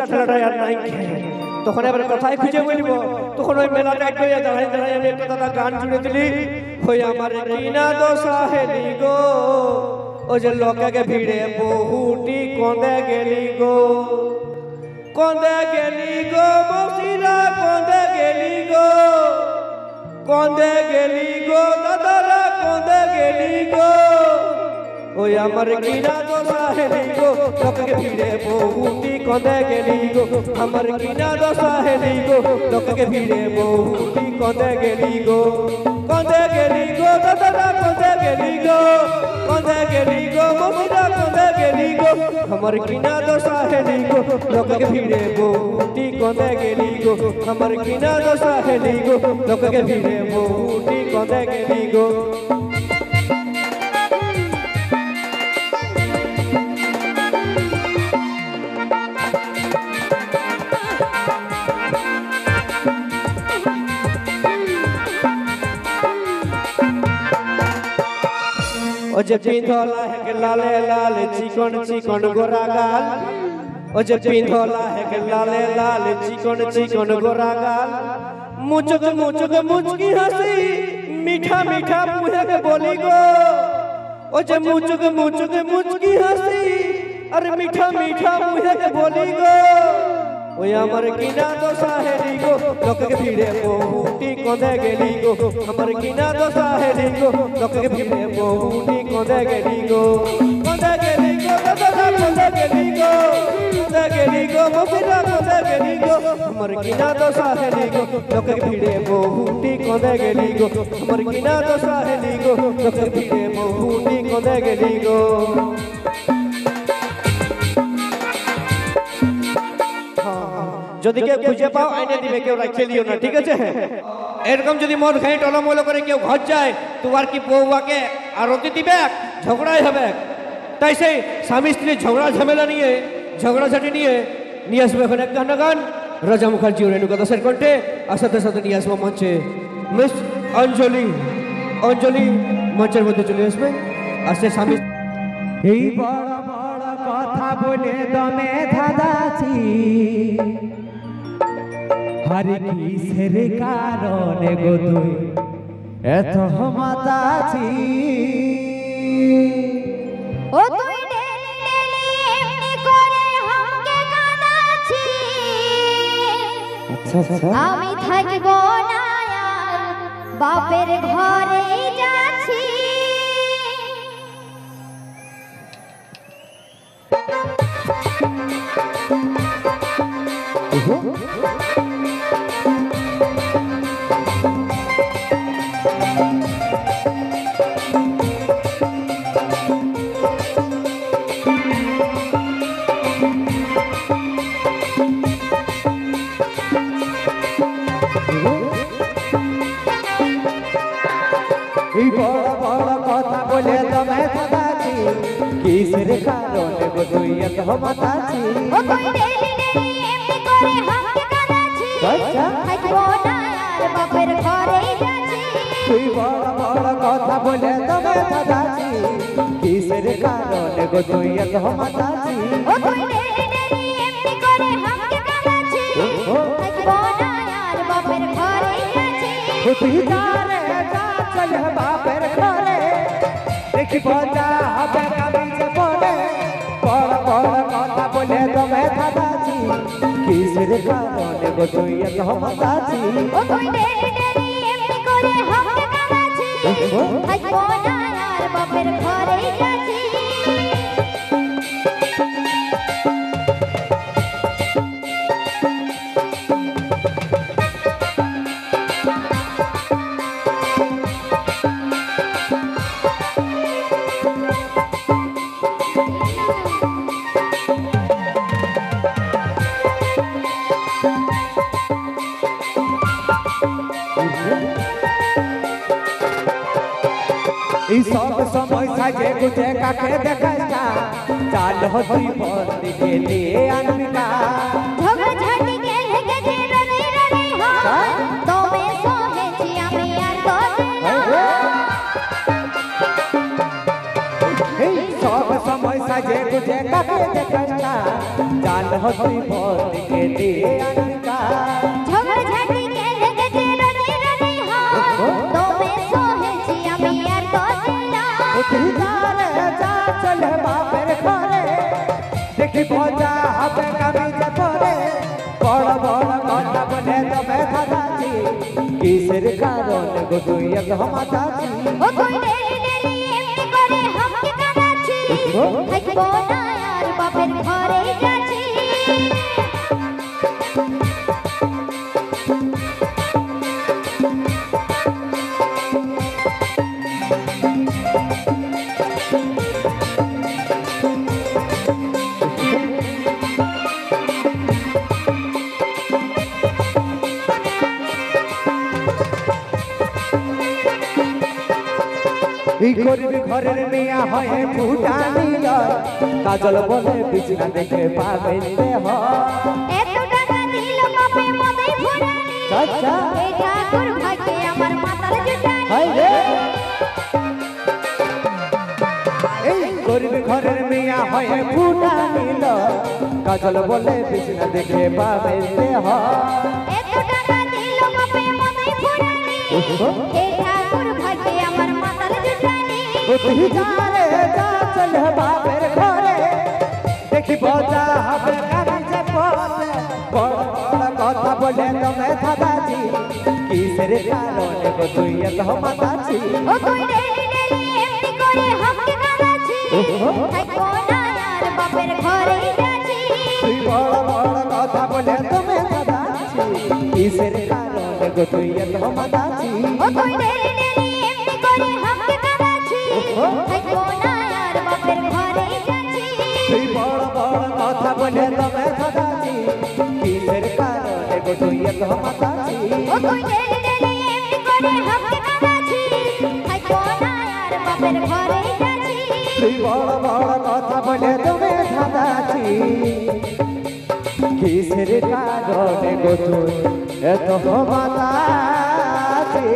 খেলাটা আর নাই তখন এবার কথাই খুঁজে বলবো তখন ওই মেলাটা কইয়া দাঁড়াই দাঁড়াই আমি একটা দাদা গান জুড়ে দিলি হই আমার কিনা দোষা হেলি গো ও যে লোককে ভিড়ে বহুটি কন্দে গেলি গো বসিরা কন্দে গেলি গো দাদারা কন্দে গেলি গো ওই আমার কিনা দোষা হেলি গো লোককে ভিড়ে বহুটি কন্দে গেলি গো আমার কিনা দোষা হেলি গো লোককে ভিড়ে বহুটি কন্দে গেলি গো দাদারা কন্দে গেলি গো বসিরা কন্দে গেলি গো আমার কিনা দোষা হেলি গো লোককে ভিড়ে বহুটি কন্দে গেলি গো আমার কিনা দোষা হেলি গো লোককে ভিড়ে বহুটি কন্দে গেলি গো ओ जे पिंधोला है के लाले लाल चिकन चिकन गोरा गाल ओ जे पिंधोला है के लाले लाल चिकन चिकन गोरा गाल मुचुक मुचकी हंसी मीठा मीठा मुहे के बोली गो ओ जे मुचुक मुचकी हंसी अरे मीठा मीठा मुहे के बोली गो ओय हमर किना दोषा हेली गो लोक के भीड़े बहुटी कन्दे गेली गो हमर किना दोषा हेली गो लोक के भीड़े बहुटी कन्दे गेली गो दादा कन्दे गेली गो मोबिरा कन्दे गेली गो हमर किना दोषा हेली गो लोक के भीड़े बहुटी कन्दे गेली गो हमर किना दोषा हेली गो लोक के भीड़े बहुटी कन्दे गेली गो যদি কেউ খুঁজে পাও আইনে দিবে কেউ রাখে দিও না ঠিক আছে এরকম যদি মদ খাই টলমল করে কেউ ঘর যায় তোমার কি বউয়াকে আরতি দিবে ঝগড়াই হবে তাই সেই স্বামী স্ত্রী ঝগড়া ঝামেলা নিয়ে ঝগড়াঝাটি নিয়ে আসবে এখন এক গান রাজা মুখার্জি ও রেণুকা দাসের কণ্ঠে আর সাথে সাথে নিয়ে আসবো মঞ্চে মিস অঞ্জলি মঞ্চের মধ্যে চলে আসবে আর সে স্বামী এই বড় বড় কথা বলে দমে ধাঁধাছি হরে কিসের কারণে গো তুই এত মাতাছি ও তুই ডেলি ডেলি এমনি করে হাঁকে কাঁদাছি আচ্ছা আমি থাকবো না আর বাপের ঘরেই যাচ্ছি এই বড় বড় কথা বলে দমে ধাঁধাছি কিসের কারণে গো তুই এত মাতাছি ও তুই ডেলি ডেলি এমনি করে হাঁকে কাঁদাছি আচ্ছা থাকবো না আর বাপের ঘরেই যাচ্ছি তুই বড় বড় কথা বলে দমে ধাঁধাছি কিসের কারণে গো তুই এত মাতাছি ও তুই ডেলি ডেলি এমনি করে হাঁকে কাঁদাছি থাকবো না আর বাপের ঘরেই যাচ্ছি তুই যারে যা চলে বাপের ঘরে দেখি বজা হবে কামিজে পড়ে বড় বড় কথা বলে দমে ধাঁধাছি কিসের কারণে গো তুই এত মাতাছি ও তুই ডেলি ডেলি এমনি করে হাঁকে কাঁদাছি থাকবো না আর বাপের ঘরেই যাচ্ছি এই সব সময় সাজে গুজে কাকে দেখাস না চাল হতি বন্দি গেলে আনবিনা ঝগড়া ঝাঁটি গেলে গেছে রনে রনে হা তবে সহেছি আমি আর তোতে না এই সব সময় সাজে গুজে কাকে দেখাস না চাল কাল হতি ভোরকে দিয়ে আনকা ঝগড়া ঝাঁটি কেঁদে কেঁদে রোদে রোদে হয় তোমে সহেছি আমি আর কদিন না উঠিদারে যা চলে বাপের ঘরে দেখি মজা হবে কামিজে পরে বড় বড় কথা বলে তবে দাদাজি কিসের কারণে গো তুই এত হমাদাজি ও কই ডেলি ডেলি এমনি করে হামকে কাঁদাচ্ছি থাকবো না আর বাপের ঘরে যাচ্ছি এই গরিব ঘরের মেয়া হয় ফুটানিল কাজল বলে বিছনা দেখে পাবেলে হয় এত টাকা দিল বাপে মদে ফুরানি আচ্ছা এই ঠাকুর ভাগ্যে আমার মাতার জুটানি হাই রে এই গরিব ঘরের মেয়া হয় ফুটানিল কাজল বলে বিছনা দেখে পাবেলে হয় এত টাকা দিল বাপে মদে ফুরানি এই ঠাকুর ভাগ্যে আমার মাতার জুটানি উঠিদারে যা চলে বাপের ঘরে দেখি মজা হবে কামিজে পরে বড় বড় কথা বলে তবে দাদাজি কিসের কারণে গো তুই এত হমাদাজি ও কই ডেলি ডেলি এমনি করে হামকে কাঁদাচ্ছি থাকবো না আর বাপের ঘরে যাচ্ছি তুই বড় বড় কথা বলে তুমি দাদাজি কিসের কারণে গো তুই এত হমাদাজি ও কই ডেলি ডেলি এমনি করে হামকে কাঁদাচ্ছি থাকবো না আর বাপের ঘরে যাচ্ছি তুই বড় বড় কথা বলে তুমি দাদাজি কিসের কারণে গো তুই এত হমাদাজি ও কই ডেলি ডেলি এমনি করে হামকে কাঁদাচ্ছি থাকবো না আর বাপের ঘরে যাচ্ছি তুই বড় বড় কথা বলে তুমি দাদাজি কিসের কারণে গো তুই এত হমাদাজি